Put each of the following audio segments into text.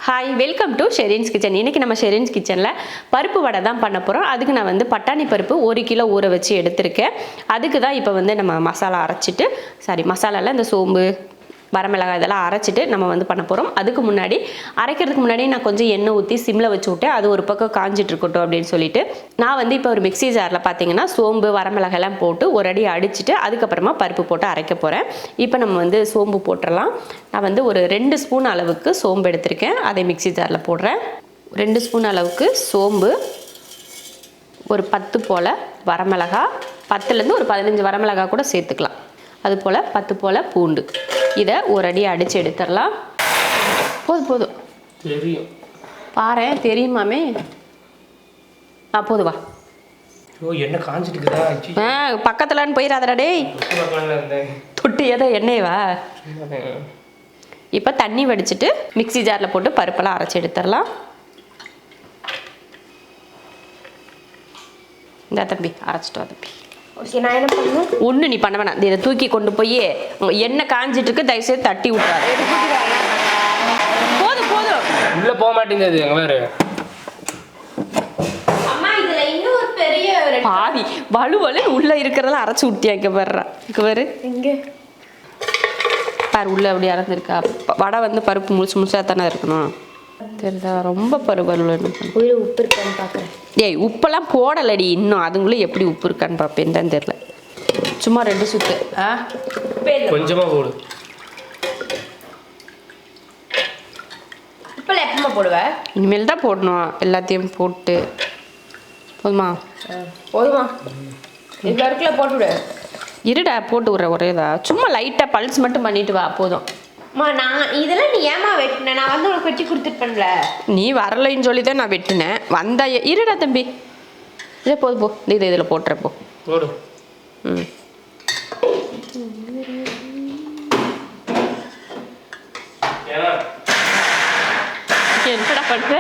Hi, welcome to Sherin's kitchen. இன்றைக்கி நம்ம ஷெரின்ஸ் கிச்சனில் பருப்பு வடை தான் பண்ண போகிறோம். அதுக்கு நான் வந்து பட்டாணி பருப்பு 1 கிலோ ஊற வச்சு எடுத்திருக்கேன். அதுக்கு தான் இப்போ வந்து நம்ம மசாலா அரைச்சிட்டு, மசாலாவில் இந்த சோம்பு, வரமிளகாய் இதெல்லாம் அரைச்சிட்டு நம்ம வந்து பண்ண போகிறோம். அதுக்கு முன்னாடி அரைக்கிறதுக்கு முன்னாடி நான் கொஞ்சம் எண்ணெய் ஊற்றி சிம்மில் வச்சு விட்டேன். அது ஒரு பக்கம் காஞ்சிட்டு இருக்கட்டும் அப்படின்னு சொல்லிட்டு நான் வந்து இப்போ ஒரு மிக்ஸி ஜாரில் பார்த்தீங்கன்னா சோம்பு வரமிளகாயெல்லாம் போட்டு ஒரு அடி அடிச்சுட்டு அதுக்கப்புறமா பருப்பு போட்டு அரைக்க போகிறேன். இப்போ நம்ம வந்து சோம்பு போட்டுடலாம். நான் வந்து ஒரு 2 ஸ்பூன் அளவுக்கு சோம்பு எடுத்திருக்கேன். அதை மிக்ஸி ஜாரில் போடுறேன். 2 ஸ்பூன் அளவுக்கு சோம்பு, ஒரு 10 போல் வரமிளகாய், 10லேருந்து ஒரு 15 வரமிளகாய் கூட சேர்த்துக்கலாம். அதுபோல் 10 போல் பூண்டு. இதை ஒரு அடி அடித்து எடுத்துடலாம். போதும் தெரியும் பாரு, தெரியுமாமே. போதுவா. என்ன காஞ்சிட்டுக்குதா? பக்கத்துலன்னு போயிடாதடா டேய். தொட்டு ஏதோ எண்ணெய்வா. இப்போ தண்ணி வடிச்சிட்டு மிக்ஸி ஜாரில் போட்டு பருப்பெல்லாம் அரைச்சி எடுத்துடலாம். இந்த தம்பி அரைச்சிட்டு வா தம்பி. ஓகே, நான் என்ன பண்ணணும்? ஒன்று நீ பண்ண வேணாம். இதை தூக்கி கொண்டு போய் எண்ணெய் காஞ்சிட்டு இருக்கு, தயவுசெய்து தட்டி விட்றாரு. போதும் உள்ள போக மாட்டேங்குது. எங்க வேறு அம்மா, இதுல இன்னும் ஒரு பெரிய பாவி வலுவலு உள்ள இருக்கிறதெல்லாம் அரைச்சி விட்டியா? இங்கே வர்றா, இங்கே வரு. இங்கே பாரு, உள்ள அப்படி அரைஞ்சிருக்கா. வடை வந்து பருப்பு முழுசாக தானே இருக்கணும். தெரியுதா? ரொம்ப பருவலுன்னு உப்பு இருக்கான்னு பார்க்குறேன். ஏய், உப்பெல்லாம் போடலடி இன்னும். அதுங்களும் எப்படி உப்பு இருக்கான்னு பார்ப்பேன். தான் தெரில. சும்மா 2 சுத்து. கொஞ்சமா போடு. உப்பில் எப்பமா போடுவேன்? இனிமேல் தான் போடணும். எல்லாத்தையும் போட்டு போதுமா? போதுமா? இவ்வளோ இருக்குல்ல, போட்டுவிடு. இருடா, போட்டு விட்ற ஒரேதா. சும்மா லைட்டாக பல்ஸ் மட்டும் பண்ணிட்டு வா, போதும். அம்மா, நான் இதெல்லாம் நீ ஏமா வெட்டினேன்? நான் வந்து உனக்கு வெட்டி கொடுத்துருப்பேன்ல. நீ வரலைன்னு சொல்லி தான் நான் வெட்டினேன். வந்தா இருடா தம்பி. இதே போதும் போ. இதில் போட்டுறப்போ போடு. என்னடா பண்ற?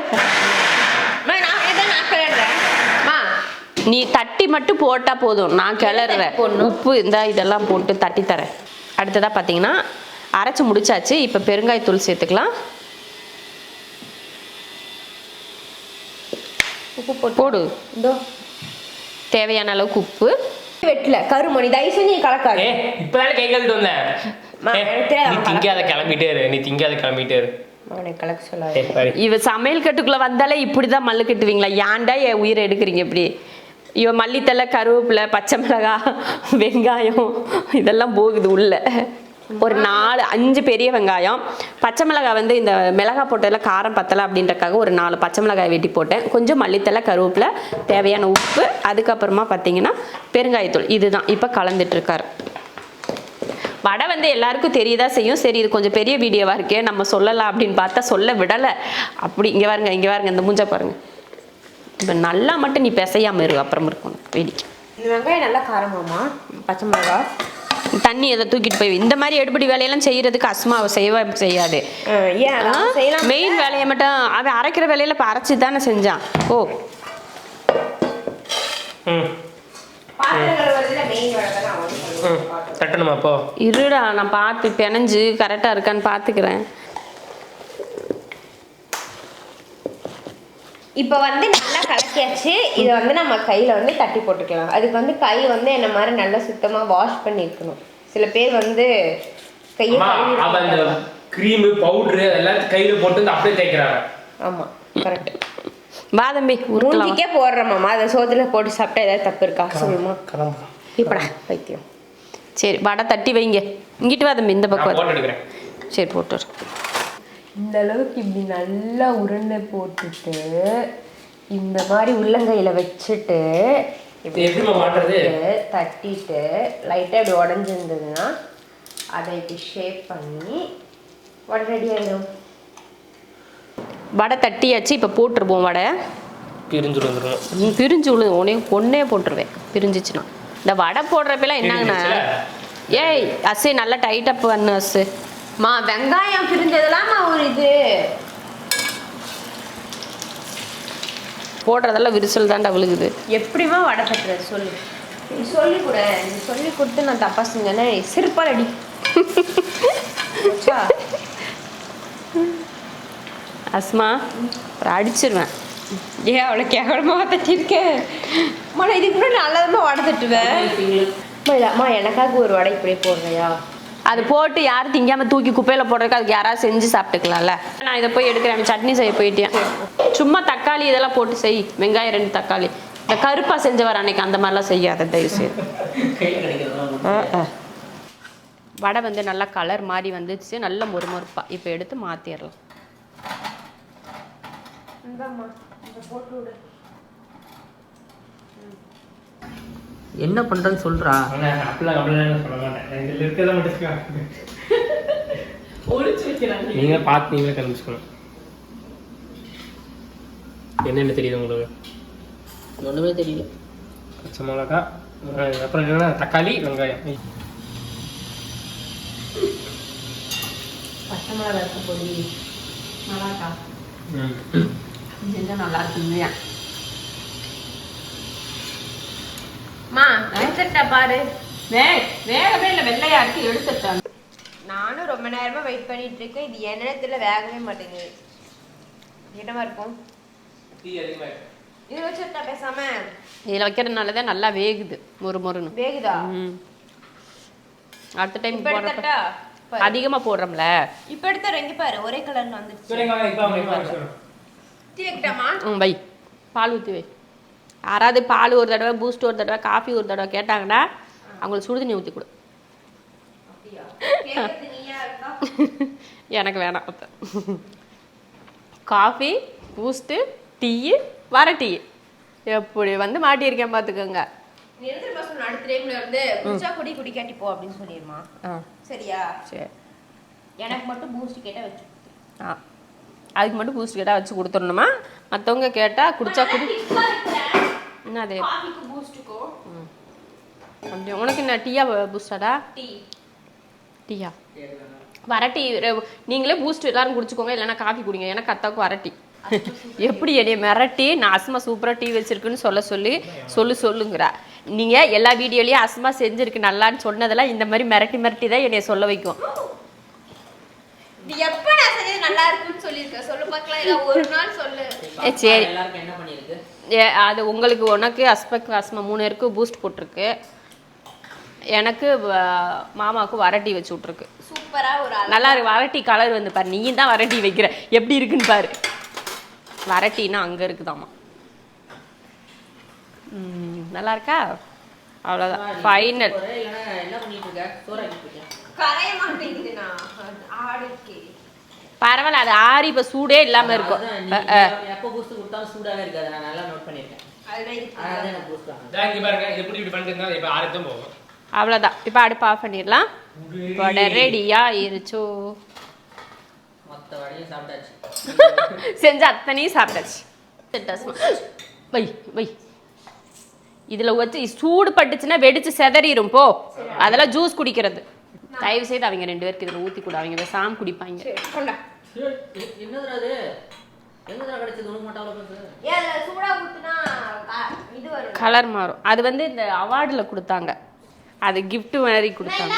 நீ தட்டி மட்டும் போட்டா போதும். நான் கிளறேன். உப்பு இதெல்லாம் போட்டு தட்டி தரேன். அடுத்ததாக பார்த்தீங்கன்னா அரைச்சி முடிச்சாச்சு. இப்போ பெருங்காயத்தூள் சேர்த்துக்கலாம். உப்பு போடு. இதோ தேவையான அளவுக்கு உப்பு. வெட்டல கருமணி, தயவு செஞ்சு நீ கலக்காது. இப்பதானே கை கழுவிட்டு வந்தேன். நீ திங்காத கிளம்பிட்டே இரு. கலக்க சொல்லாது. இவ சமையல் கட்டுக்குள்ள வந்தாலே இப்படிதான் மல்லு கட்டுவீங்களா? ஏன்டா என் உயிரை எடுக்கிறீங்க இப்படி? இவ மல்லித்தலை, கருவேப்பிலை, பச்சை மிளகாய், வெங்காயம் இதெல்லாம் போகுது உள்ள. ஒரு 4-5 பெரிய வெங்காயம், பச்சை மிளகாய் வந்து இந்த மிளகாய் போட்டதில் காரம் பத்தலை அப்படின்றக்காக ஒரு 4 பச்சை மிளகாய் வெட்டி போட்டேன். கொஞ்சம் மல்லித்தலை, கருவேப்பிலை, தேவையான உப்பு, அதுக்கப்புறமா பார்த்தீங்கன்னா பெருங்காயத்தூள். இதுதான் இப்போ கலந்துட்டுருக்காரு. வடை வந்து எல்லாருக்கும் தெரியதான் செய்யும். சரி, இது கொஞ்சம் பெரிய வீடியோவாக இருக்கே, நம்ம சொல்லலாம் அப்படின்னு பார்த்தா சொல்ல விடலை. அப்படி இங்கே பாருங்க, இந்த மூஞ்சா பாருங்க. இப்போ நல்லா மட்டும் நீ பிசையாமல் இரு, அப்புறம் இருக்கணும் வேடிக்கை. இந்த வெங்காயம் நல்லா காரமாமா? பச்சை மிளகாய் தண்ணி எதை தூக்கிட்டு போய் இந்த மாதிரி எடுபடி வேலையெல்லாம் செய்யறதுக்கு அஸ்மா செய்யாது. மெயின் வேலையை மட்டும் அவன் அரைக்கிற வேலையில இப்போ அரைச்சி தானே செஞ்சான். ஓ இருடா, நான் பார்த்து பிணைஞ்சு கரெக்டாக இருக்கான்னு பார்த்துக்கிறேன். இப்போ வந்து நல்லா கலக்கியாச்சு. இதை வந்து நம்ம கையில் வந்து தட்டி போட்டுக்கலாம். அதுக்கு வந்து கை வந்து என்ன மாதிரி நல்லா சுத்தமாக வாஷ் பண்ணியிருக்கணும். சில பேர் வந்து கையை கிரீமு பவுடரு எல்லாம் கையில் போட்டு அப்படியே தேய்க்கிறாங்க. ஆமாம், கரெக்ட். பாதம்பி உருண்டிக்கே போடுறோம்மா. அதை சோத்துல போட்டு சாப்பிட்டா ஏதாவது தப்பு இருக்கா சொல்லுமா? இப்படா வைத்தியம். சரி, வடை தட்டி வைங்க. இங்கிட்டு வாதம்பி, இந்த பக்கம் எடுக்கிறேன். சரி, போட்டு இந்த அளவுக்கு இப்படி நல்லா உருண்டை போட்டுட்டு இந்த மாதிரி உள்ளங்கையில் வச்சுட்டு தட்டிட்டு லைட்டாக இப்படி உடஞ்சிருந்ததுன்னா அதை இப்படி ஷேப் பண்ணி வடை ரெடி ஆகிடும். வடை தட்டியாச்சு. இப்போ போட்டுருப்போம். வடை பிரிஞ்சு விழுது. ஒன்னே போட்டுருவேன் பிரிஞ்சிச்சுன்னா. இந்த வடை போடுறப்பெல்லாம் என்னங்கண்ணா, ஏய் அசு நல்லா டைட்டாக பண்ணு அசு. வெங்காயம் பிரிஞ்சதெல்லாம் ஒரு இது போடுறதெல்லாம் விரிசல் தாண்டா விழுகுது. எப்படிமா வடை தட்டுறது சொல்லு. நீ சொல்லி கொடு. நீ சொல்லி கொடுத்து நான் தப்பா செஞ்சேன்னா சிரிப்பால் அடி. அஸ்மா அப்புறம் அடிச்சிருவேன். ஏன் அவ்வளோ கேவலமாக தட்டியிருக்கேன்? அம்மா நான் இதுக்கு முன்னாடி நல்லதுமா வடை தட்டுவேன். அம்மா எனக்காக ஒரு வடை இப்படி போடுறியா? அது போட்டு யாரும் திங்காமல் தூக்கி குப்பையில் போடுறதுக்கு அதுக்கு யாராவது செஞ்சு சாப்பிட்டுக்கலாம்ல. நான் இதை போய் எடுக்கிறேன். சட்னி செய்ய போயிட்டேன். சும்மா தக்காளி இதெல்லாம் போட்டு செய். வெங்காயம் 2 தக்காளி. இந்த கருப்பாக செஞ்சவர் அன்னைக்கு அந்த மாதிரிலாம் செய்யாத தயவு செய்து. வடை வந்து நல்லா கலர் மாதிரி வந்துச்சு. நல்ல மொறுமொறுப்பா. இப்போ எடுத்து மாற்றிடலாம். என்ன பண்றேன்னு சொல்றா. நீங்க பார்த்து நீங்களே கண்டுபிடிச்சுக்கணும். என்னென்ன தெரியுது உங்களுக்கு? ஒண்ணுமே தெரியல. பச்சை மிளகா, அப்புறம் என்னன்னா தக்காளி, வெங்காயம். பச்சை மிளகா இருக்க பொடி நல்லாக்கா செஞ்சால் நல்லா இருக்குங்க. பாரு வேகவே இல்லை, வெள்ளையா இருக்கு. எடுத்துட்டாங்க. நானும் ரொம்ப நேரமா வெயிட் பண்ணிட்டு இருக்கேன். இது என்னத்துல வேகவே மாட்டேங்குது. என்னமா இருக்கும்? இது வச்சுட்டா பேசாம இதில் வைக்கிறதுனாலதான் நல்லா வேகுது. மொறுன்னு வேகுதா? அடுத்த டைம் இப்ப எடுத்தா அதிகமா போடுறோம்ல. இப்ப எடுத்தா ரெங்க பாரு ஒரே கலர்ல வந்துருச்சு. டீ வைக்கட்டாமா? வை. பால் ஊற்றி வை. யாராவது பால் ஒரு தடவை, பூஸ்ட் ஒரு தடவை, காஃபி ஒரு தடவை கேட்டாங்கன்னா அவங்களுக்கு சுடுதண்ணி ஊற்றி கொடு. எனக்கு வேணாம். காஃபி, பூஸ்ட்டு, டீ, வர டீ எப்படி வந்து மாட்டியிருக்கேன் பார்த்துக்கோங்க. அடுத்த டைம்ல வந்து குடிச்சா குடி குடிக்காட்டி போ அப்படின்னு சொல்லிடுமா? சரியா? சரி. எனக்கு மட்டும் பூஸ்ட் கேட்டா வச்சு அதுக்கு மட்டும் பூஸ்ட் கேட்டால் வச்சு கொடுத்துடணுமா? மற்றவங்க கேட்டால் குடிச்சா குடி. என்ன அது? அப்படியே உனக்கு என்ன டீயா பூஸ்டாடா? டீயா? வரட்டி. நீங்களே பூஸ்ட் எல்லாரும் குடிச்சுக்கோங்க, இல்லைன்னா காஃபி குடிங்க. எனக்கு அத்தாவுக்கு வரட்டி. எப்படி என்னைய மிரட்டி நான் அஸ்மா சூப்பராக டீ வச்சிருக்குன்னு சொல்லுங்கிறா. நீங்கள் எல்லா வீடியோலையும் அஸ்மா செஞ்சுருக்கு நல்லான்னு சொன்னதெல்லாம் இந்த மாதிரி மிரட்டி மிரட்டி தான் என்னைய சொல்ல வைக்கும். எப்ப நான் செஞ்சது நல்லா இருக்குன்னு சொல்லிருக்கேன் சொல்லு பார்க்கலாம். இல்ல ஒரு நாள் சொல்லு. சரி. எல்லாருக்கும் என்ன பண்ணிருக்கு? அது உங்களுக்கு உனக்கு அஸ்மா 3 பேருக்கு பூஸ்ட் போட்டிருக்கு. எனக்கு மாமாவுக்கு வரட்டி வச்சு விட்ருக்கு. சூப்பரா ஒரு நல்லா இருக்கு. வரட்டி கலர் வந்து பாரு. நீயும் தான் வரட்டி வைக்கிற. எப்படி இருக்குன்னு பாரு. வரட்டின்னா அங்க இருக்குதாமா. நல்லா இருக்கா? அவ்வளோதான் ஃபைனல். என்ன பண்ணிட்டு இருக்க? சோறாக்கிட்டு கரைய மாட்டேங்குதுனா ஆடுக்கு. பரவாயில்ல, அது ஆறி இப்போ சூடே இல்லாம இருக்கும். எப்போ பூஸ்ட் கொடுத்தாலும் சூடாவே இருக்காது. நான் நல்லா நோட் பண்ணிருக்கேன். அதான் எனக்கு பூஸ்ட் வாங்க. இங்க பாருங்க, இது இப்படி பண்ணிட்டு இப்ப ஆறதும் போகும். அவ்வளோதான். இப்போ அடுப்பு ஆஃப் பண்ணிடலாம். வடை ரெடியா இருச்சோ. மொத்த வடையும் சாப்பிட்டாச்சு. செஞ்ச அத்தனையும் சாப்பிட்டாச்சு. வை வை. இதுல வச்சு சூடு பட்டுச்சுன்னா வெடிச்சு செதறிடும். போ. அதெல்லாம் ஜூஸ் குடிக்கிறது. தயவு செய்து அவங்க 2 பேருக்கு இதில் ஊற்றி கூட. அவங்க சாம் குடிப்பாங்க. என்னதுடா அது? எங்கடா கிடைச்சது? உனக்கு மட்டும் அவ்வளோ பேசு. ஏல சூடா ஊத்துனா இது வரும். கலர் மாறும். அது வந்து இந்த அவார்டுல கொடுத்தாங்க. அது கிஃப்ட் மாதிரி கொடுத்தாங்க.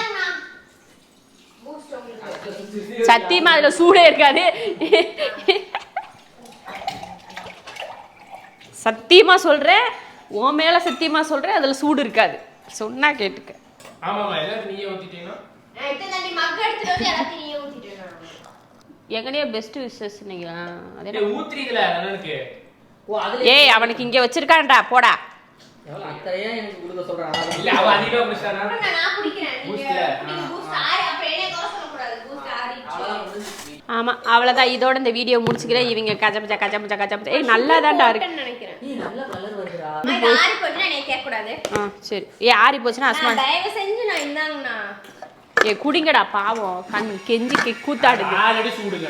சத்தியமா அதுல சூடே இருக்காது. சத்தியமா சொல்றேன். உன் மேல சத்தியமா சொல்றேன். அதுல சூடு இருக்காது. சொன்னா கேட்டுக்க. ஆமாமா, எல்லாரும் நீயே ஊத்திட்டீனா? நான் இத்த தண்ணி மக்க எடுத்துட்டு வந்து எல்லாத்தையும் நீயே ஊத்திட்டேனா? எங்கனே பெஸ்ட் விஷஸ் நீங்க. அதே ஊத்றீங்கல அண்ணனுக்கு. ஓ அதுல ஏய் அவனுக்கு இங்க வச்சிருக்கான்டா போடா. அத்தறையா எனக்கு குடுக்க சொல்றான். இல்ல அவ அதிகமா குடிச்சானா? நான் குடிக்கிறேன். நீங்க பூஸ்ட் ஆறி அப்புறம் என்ன கோர சொல்ல கூடாது. பூஸ்ட் ஆறிச்சு. ஆமா அவ்வளவுதான். இதோட இந்த வீடியோ முடிச்சுக்கிறேன். இவங்க கச்சபச்ச. ஏய் நல்லா தான்டா இருக்கு. நினைக்கிறேன். ஏய் நல்ல கலர் வருதுடா. இது ஆறி போச்சுனா நீ கேட்க கூடாது. சரி. ஆறி போச்சுனா அஸ்மா தயவு செஞ்சு நான் இந்தாங்கண்ணா. குடிங்கடா பாவம். கண் கெஞ்சி கூத்தாடுது. ஆல்ரெடி சூடுங்க.